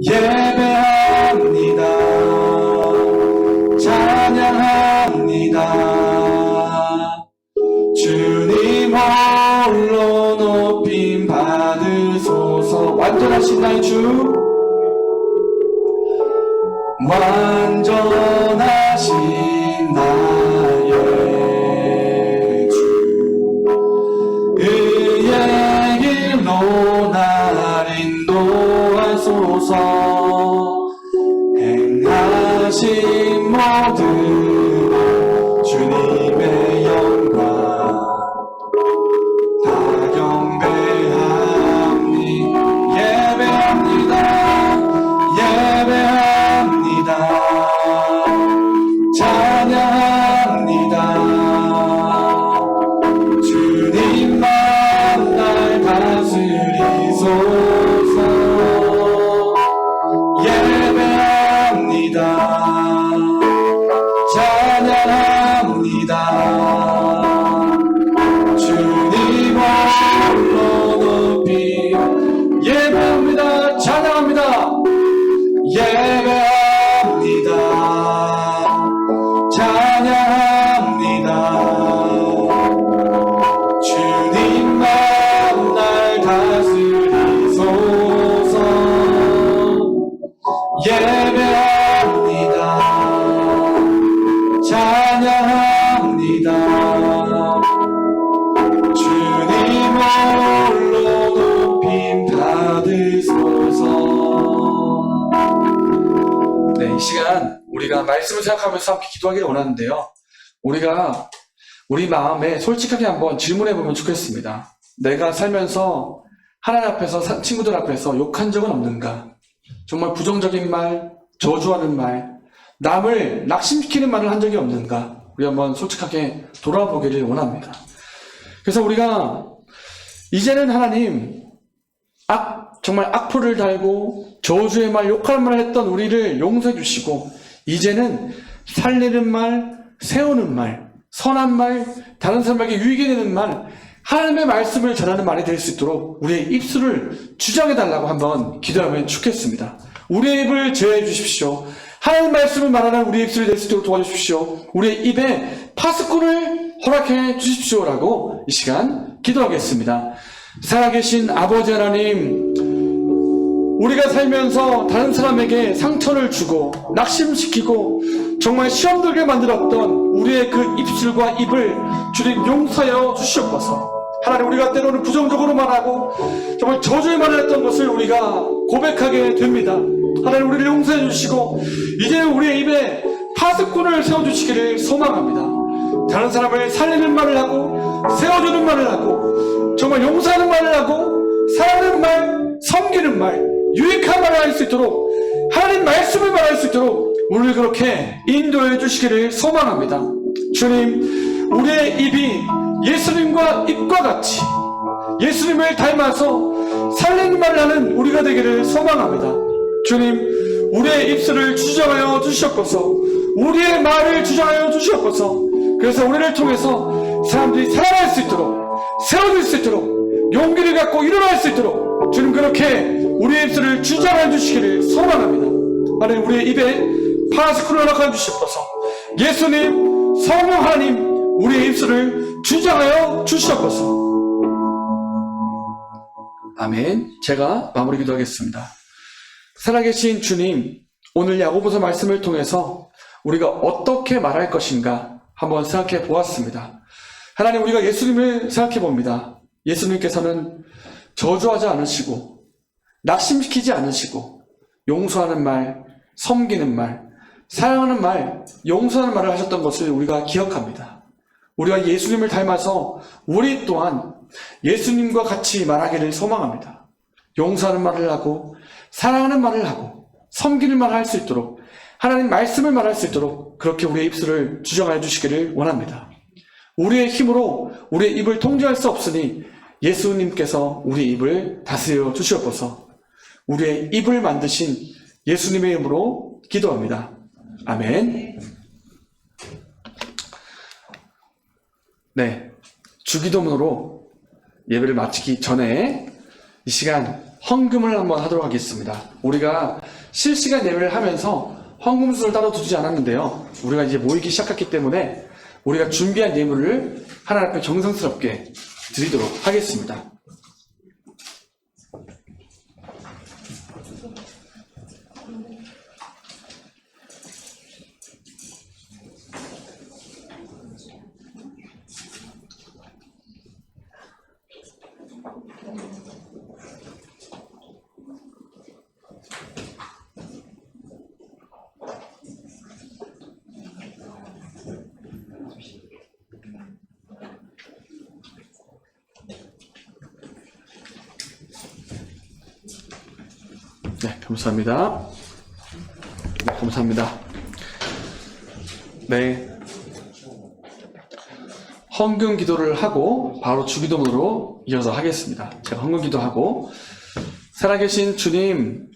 예배합니다. 찬양합니다. 주님 홀로 높임 받으소서. 완전하신 나의 주, 완전하신 나의 주 의의 길로 날 인도하소서 행하신 모든 주님의 영광 다 경배합니 예배합니다 예배합니다 찬양합니다 주님만 날 다스리소서 예배합니다 찬양합니다 주님 홀로 높이 예배합니다 찬양합니다 예배합니다 찬양합니다 주님만 날 다스리소서 예배합니다 찬양합니다 주님 홀로 높임 받으소서. 네, 이 시간 우리가 말씀을 생각하면서 함께 기도하기를 원하는데요. 우리가 우리 마음에 솔직하게 한번 질문해 보면 좋겠습니다. 내가 살면서 하나님 앞에서 친구들 앞에서 욕한 적은 없는가? 정말 부정적인 말, 저주하는 말, 남을 낙심시키는 말을 한 적이 없는가? 우리 한번 솔직하게 돌아보기를 원합니다. 그래서 우리가 이제는 하나님 정말 악플을 달고 저주의 말, 욕할 말을 했던 우리를 용서해 주시고 이제는 살리는 말, 세우는 말, 선한 말, 다른 사람에게 유익이 되는 말, 하나님의 말씀을 전하는 말이 될 수 있도록 우리의 입술을 주장해 달라고 한번 기도하면 좋겠습니다. 우리의 입을 제어해 주십시오. 하나님 말씀을 말하는 우리의 입술이 될 수 있도록 도와주십시오. 우리의 입에 파수꾼을 허락해 주십시오라고 이 시간 기도하겠습니다. 살아계신 아버지 하나님, 우리가 살면서 다른 사람에게 상처를 주고 낙심시키고 정말 시험 들게 만들었던 우리의 그 입술과 입을 주님 용서하여 주시옵소서. 하나님, 우리가 때로는 부정적으로 말하고 정말 저주의 말을 했던 것을 우리가 고백하게 됩니다. 하나님, 우리를 용서해 주시고 이제 우리의 입에 파수꾼을 세워주시기를 소망합니다. 다른 사람을 살리는 말을 하고 세워주는 말을 하고 정말 용서하는 말을 하고 사랑하는 말, 섬기는 말, 유익한 말을 할 수 있도록 하나님 말씀을 말할 수 있도록 우리를 그렇게 인도해 주시기를 소망합니다. 주님, 우리의 입이 예수님과 입과 같이 예수님을 닮아서 살리는 말을 하는 우리가 되기를 소망합니다. 주님, 우리의 입술을 주장하여 주시옵소서. 우리의 말을 주장하여 주시옵소서. 그래서 우리를 통해서 사람들이 살아날 수 있도록, 세워질 수 있도록, 용기를 갖고 일어날 수 있도록 주님 그렇게 우리의 입술을 주장하여 주시기를 소망합니다. 하나님, 우리의 입에 파수꾼을 허락하여 주시옵소서. 예수님, 성령 하나님, 우리의 입술을 주장하여 주시옵소서. 아멘. 제가 마무리 기도하겠습니다. 살아계신 주님, 오늘 야고보서 말씀을 통해서 우리가 어떻게 말할 것인가 한번 생각해 보았습니다. 하나님, 우리가 예수님을 생각해 봅니다. 예수님께서는 저주하지 않으시고 낙심시키지 않으시고 용서하는 말, 섬기는 말, 사랑하는 말, 용서하는 말을 하셨던 것을 우리가 기억합니다. 우리가 예수님을 닮아서 우리 또한 예수님과 같이 말하기를 소망합니다. 용서하는 말을 하고 사랑하는 말을 하고 섬기는 말을 할 수 있도록 하나님 말씀을 말할 수 있도록 그렇게 우리의 입술을 주장하여 주시기를 원합니다. 우리의 힘으로 우리의 입을 통제할 수 없으니 예수님께서 우리의 입을 다스려 주시옵소서. 우리의 입을 만드신 예수님의 이름으로 기도합니다. 아멘. 네, 주기도문으로 예배를 마치기 전에 이 시간 헌금을 한번 하도록 하겠습니다. 우리가 실시간 예배를 하면서 헌금수를 따로 두지 않았는데요. 우리가 이제 모이기 시작했기 때문에 우리가 준비한 예물을 하나님 앞에 정성스럽게 드리도록 하겠습니다. 네, 감사합니다. 네, 감사합니다. 네. 헌금 기도를 하고 바로 주기도문으로 이어서 하겠습니다. 제가 헌금 기도하고, 살아계신 주님,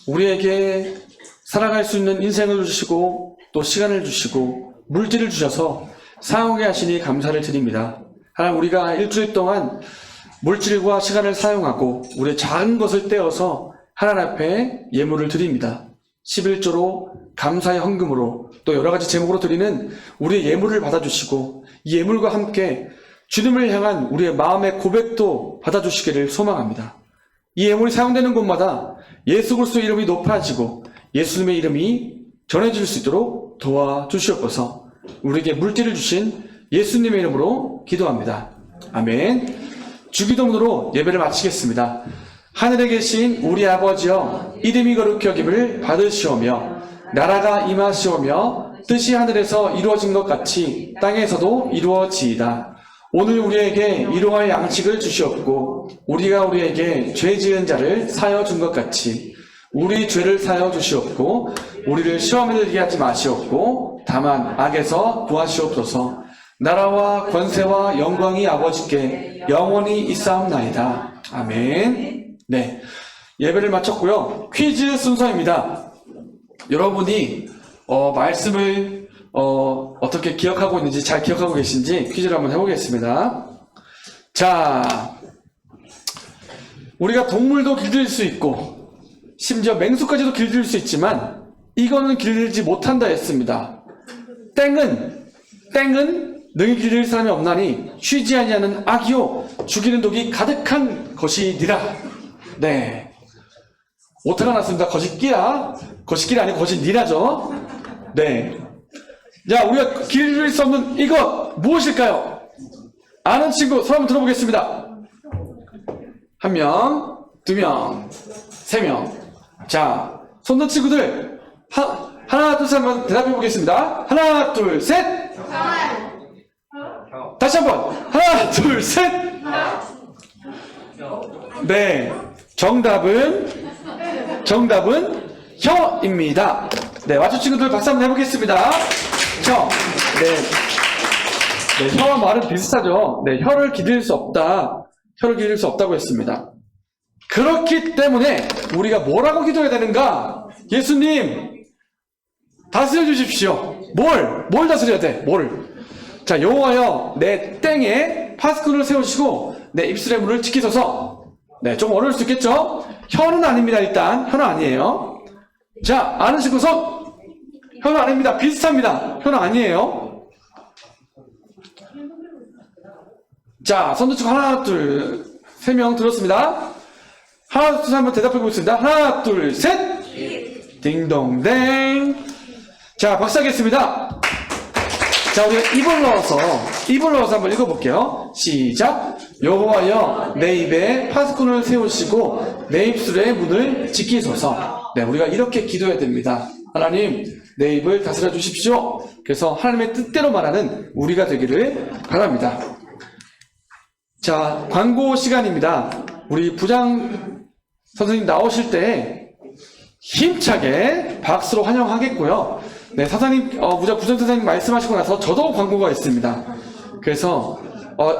우리에게 살아갈 수 있는 인생을 주시고 또 시간을 주시고 물질을 주셔서 사용하게 하시니 감사를 드립니다. 하나님, 우리가 일주일 동안 물질과 시간을 사용하고 우리의 작은 것을 떼어서 하나님 앞에 예물을 드립니다. 11조로 감사의 헌금으로 또 여러 가지 제목으로 드리는 우리의 예물을 받아주시고 이 예물과 함께 주님을 향한 우리의 마음의 고백도 받아주시기를 소망합니다. 이 예물이 사용되는 곳마다 예수 그리스도의 이름이 높아지고 예수님의 이름이 전해질 수 있도록 도와주시옵소서. 우리에게 물질을 주신 예수님의 이름으로 기도합니다. 아멘. 주기도문으로 예배를 마치겠습니다. 하늘에 계신 우리 아버지여, 이름이 거룩히 여김을 받으시오며 나라가 임하시오며 뜻이 하늘에서 이루어진 것 같이 땅에서도 이루어지이다. 오늘 우리에게 일용할 양식을 주시옵고 우리가 우리에게 죄 지은 자를 사여 준 것 같이 우리 죄를 사여 주시옵고 우리를 시험에 들게 하지 마시옵고 다만 악에서 구하시옵소서. 나라와 권세와 영광이 아버지께 영원히 있사옵나이다. 아멘. 네, 예배를 마쳤고요. 퀴즈 순서입니다. 여러분이 말씀을 어떻게 기억하고 있는지, 잘 기억하고 계신지 퀴즈를 한번 해보겠습니다. 자, 우리가 동물도 길들 수 있고 심지어 맹수까지도 길들 수 있지만 이거는 길들지 못한다 했습니다. 땡은 능히 길들 사람이 없나니 쉬지 아니하는 악이요 죽이는 독이 가득한 것이니라. 네, 오타가 났습니다. 거짓끼리 아니고 거짓니라죠. 네, 자, 우리가 길들 수 없는 이것 무엇일까요? 아는 친구 손 한번 들어보겠습니다. 1명, 2명, 3명. 자, 손든 친구들 하나 둘 셋 한번 대답해 보겠습니다. 하나 둘 셋. 다시 한번 하나 둘 셋. 네, 정답은 혀입니다. 네, 맞춘 친구들 박수 한번 해보겠습니다. 혀. 네, 혀와 말은 비슷하죠. 네, 혀를 기를 수 없다고 했습니다. 그렇기 때문에 우리가 뭐라고 기도해야 되는가? 예수님, 다스려 주십시오. 뭘 다스려야 돼? 자, 여호와여, 내 땡에 파수꾼을 세우시고 내 입술의 문을 지키소서. 네, 좀 어려울 수 있겠죠? 혀는 아닙니다. 일단 혀는 아니에요. 자, 아는 친구 손. 혀는 아닙니다. 비슷합니다. 혀는 아니에요. 자, 손들 치고 하나 둘 3명 들었습니다. 하나 둘 셋 한번 대답해 보겠습니다. 하나 둘 셋. 딩동댕. 자, 박수하겠습니다. 자, 우리가 입을 넣어서 한번 읽어볼게요. 시작. 여호와여, 내 입에 파수꾼을 세우시고 내 입술의 문을 지키소서. 네, 우리가 이렇게 기도해야 됩니다. 하나님, 내 입을 다스려 주십시오. 그래서 하나님의 뜻대로 말하는 우리가 되기를 바랍니다. 자, 광고 시간입니다. 우리 부장 선생님 나오실 때 힘차게 박수로 환영하겠고요. 네, 사장님, 부장 선생님 말씀하시고 나서 저도 광고가 있습니다. 그래서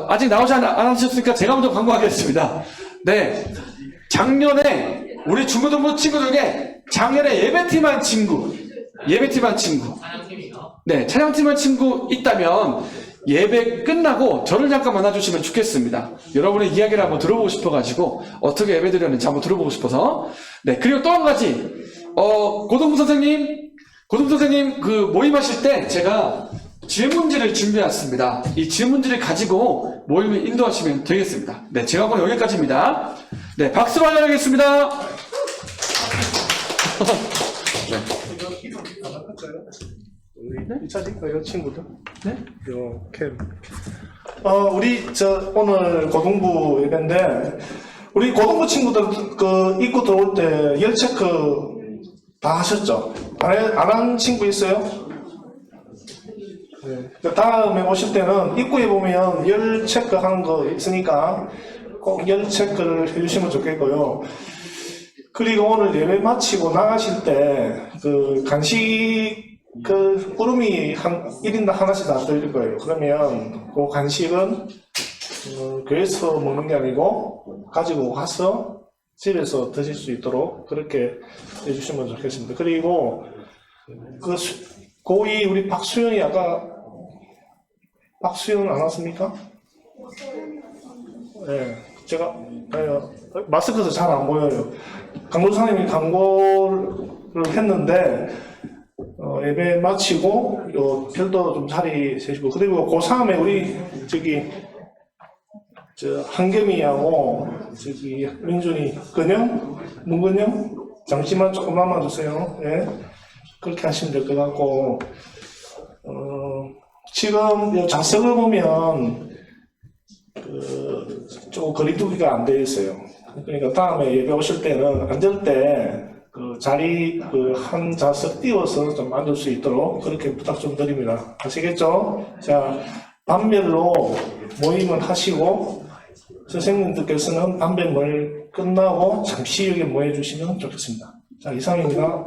아직 나오지 않으셨으니까 제가 먼저 광고하겠습니다. 네, 작년에 우리 중고등부 친구 중에 작년에 예배팀한 친구, 네, 찬양팀한 친구 있다면 예배 끝나고 저를 잠깐 만나주시면 좋겠습니다. 여러분의 이야기를 한번 들어보고 싶어가지고 어떻게 예배 드렸는지 한번 들어보고 싶어서. 네, 그리고 또 한 가지, 고등부 선생님 그 모임하실 때 제가 질문지를 준비해왔습니다. 이 질문지를 가지고 모임을 인도하시면 되겠습니다. 네, 제가 오늘 여기까지입니다. 네, 박수로 환영하겠습니다. 이 차실까요, 친구들? 네? 요 캠. 우리 오늘 고등부 예배인데 우리 고등부 친구들 입구 들어올 때 열 체크 다 하셨죠? 안 한 친구 있어요? 네. 다음에 오실 때는 입구에 보면 열 체크 하는 거 있으니까 꼭 열 체크를 해주시면 좋겠고요. 그리고 오늘 예배 마치고 나가실 때, 그, 간식, 그, 꾸러미 1인당 하나씩 다 드릴 거예요. 그러면, 그 간식은, 교회에서 먹는 게 아니고, 가지고 가서 집에서 드실 수 있도록 그렇게 해주시면 좋겠습니다. 그리고, 그, 고이 우리 박수연이 아까, 박수연 안 왔습니까? 네, 제가, 마스크에서 잘 안 보여요. 강도사님이 광고를 했는데, 예배 마치고, 별도 좀 자리 세시고, 그리고 고3에 우리, 한겸이하고, 민준이, 문근영? 잠시만 조금 남아주세요. 예. 그렇게 하시면 될 것 같고, 지금 이 좌석을 보면, 조금 거리두기가 안 되어 있어요. 그러니까 다음에 예배 오실 때는 앉을 때 그 자리 그 한 좌석 띄워서 좀 앉을 수 있도록 그렇게 부탁 좀 드립니다. 아시겠죠? 자, 반별로 모임을 하시고 선생님들께서는 반별을 끝나고 잠시 여기 모여 주시면 좋겠습니다. 자, 이상입니다.